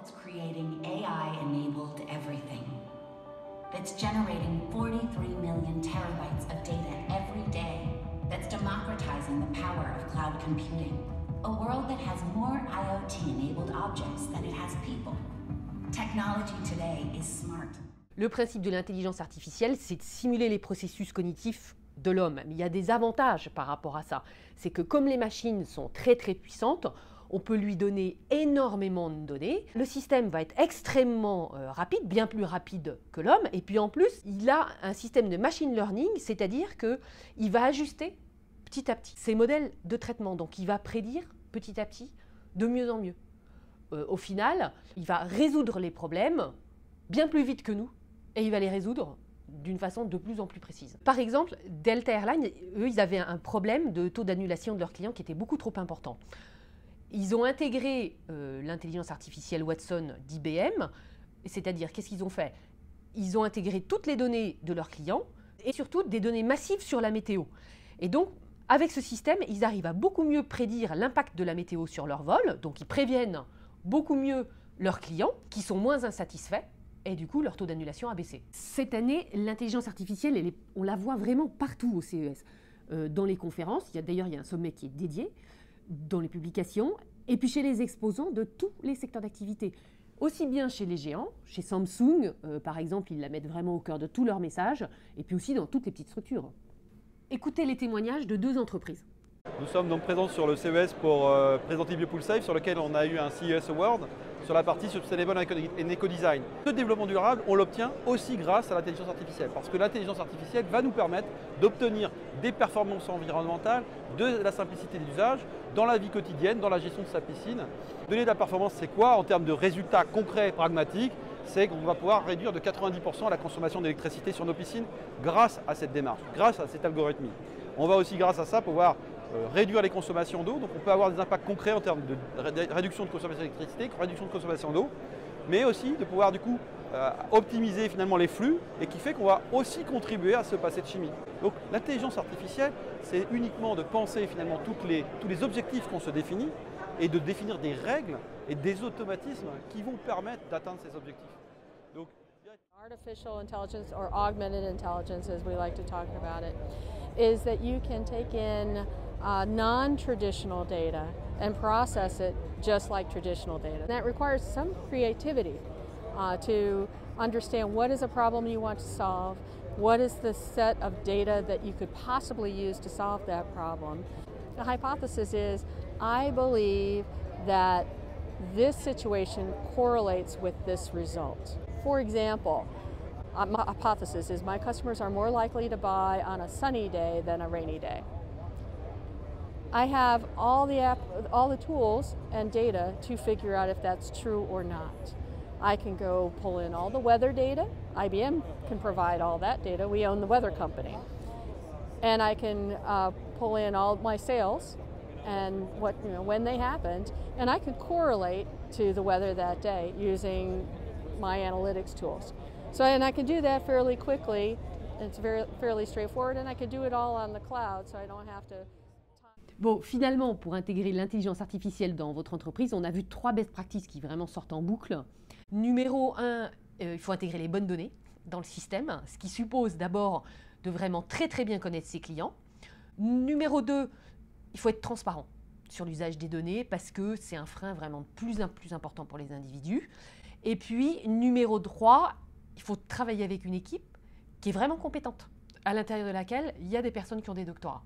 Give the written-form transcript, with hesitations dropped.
that's creating AI-enabled everything. That's generating 43 million terabytes of data every day. That's democratizing the power of cloud computing. A world that has more IoT-enabled objects than it has people. Technology today is smart. Le principe de l'intelligence artificielle, c'est de simuler les processus cognitifs de l'homme. Mais il y a des avantages par rapport à ça. C'est que comme les machines sont très puissantes, on peut lui donner énormément de données. Le système va être extrêmement rapide, bien plus rapide que l'homme. Et puis en plus, il a un système de machine learning, c'est-à-dire qu'il va ajuster petit à petit ses modèles de traitement. Donc il va prédire petit à petit de mieux en mieux. Au final, il va résoudre les problèmes bien plus vite que nous et il va les résoudre d'une façon de plus en plus précise. Par exemple, Delta Airlines, eux, ils avaient un problème de taux d'annulation de leurs clients qui était beaucoup trop important. Ils ont intégré l'intelligence artificielle Watson d'IBM, c'est-à-dire qu'est-ce qu'ils ont fait? Ils ont intégré toutes les données de leurs clients et surtout des données massives sur la météo. Et donc, avec ce système, ils arrivent à beaucoup mieux prédire l'impact de la météo sur leur vol, donc ils préviennent beaucoup mieux leurs clients qui sont moins insatisfaits et du coup leur taux d'annulation a baissé. Cette année, l'intelligence artificielle, on la voit vraiment partout au CES. Dans les conférences, d'ailleurs il y a un sommet qui est dédié, dans les publications, et puis chez les exposants de tous les secteurs d'activité. Aussi bien chez les géants, chez Samsung, par exemple, ils la mettent vraiment au cœur de tous leurs messages, et puis aussi dans toutes les petites structures. Écoutez les témoignages de 2 entreprises. Nous sommes donc présents sur le CES pour présenter BioPoolSafe, sur lequel on a eu un CES Award sur la partie Sustainable and Eco-Design. Le développement durable, on l'obtient aussi grâce à l'intelligence artificielle, parce que l'intelligence artificielle va nous permettre d'obtenir des performances environnementales, de la simplicité d'usage, dans la vie quotidienne, dans la gestion de sa piscine. Donner de la performance, c'est quoi en termes de résultats concrets et pragmatiques? C'est qu'on va pouvoir réduire de 90% la consommation d'électricité sur nos piscines grâce à cette démarche, grâce à cette algorithmie. On va aussi, grâce à ça, pouvoir réduire les consommations d'eau, donc on peut avoir des impacts concrets en termes de réduction de consommation d'électricité, réduction de consommation d'eau, mais aussi de pouvoir du coup optimiser finalement les flux et qui fait qu'on va aussi contribuer à se passer de chimie. Donc l'intelligence artificielle, c'est uniquement de penser finalement tous les objectifs qu'on se définit et de définir des règles et des automatismes qui vont permettre d'atteindre ces objectifs. Donc, artificial intelligence, or augmented intelligence as we like to talk about it, is that you can take in non-traditional data and process it just like traditional data. That requires some creativity to understand what is a problem you want to solve, what is the set of data that you could possibly use to solve that problem. The hypothesis is, I believe that this situation correlates with this result. For example, my hypothesis is my customers are more likely to buy on a sunny day than a rainy day. I have all the tools and data to figure out if that's true or not. I can go pull in all the weather data. IBM can provide all that data. We own the weather company. And I can pull in all my sales and when they happened, and I could correlate to the weather that day using my analytics tools. And I can do that fairly quickly. It's fairly straightforward, and I can do it all on the cloud, so I don't have to. Bon, finalement, pour intégrer l'intelligence artificielle dans votre entreprise, on a vu 3 best practices qui vraiment sortent en boucle. Numéro 1, il faut intégrer les bonnes données dans le système, ce qui suppose d'abord de vraiment très bien connaître ses clients. Numéro 2, il faut être transparent sur l'usage des données parce que c'est un frein vraiment plus important pour les individus. Et puis, numéro 3, il faut travailler avec une équipe qui est vraiment compétente, à l'intérieur de laquelle il y a des personnes qui ont des doctorats.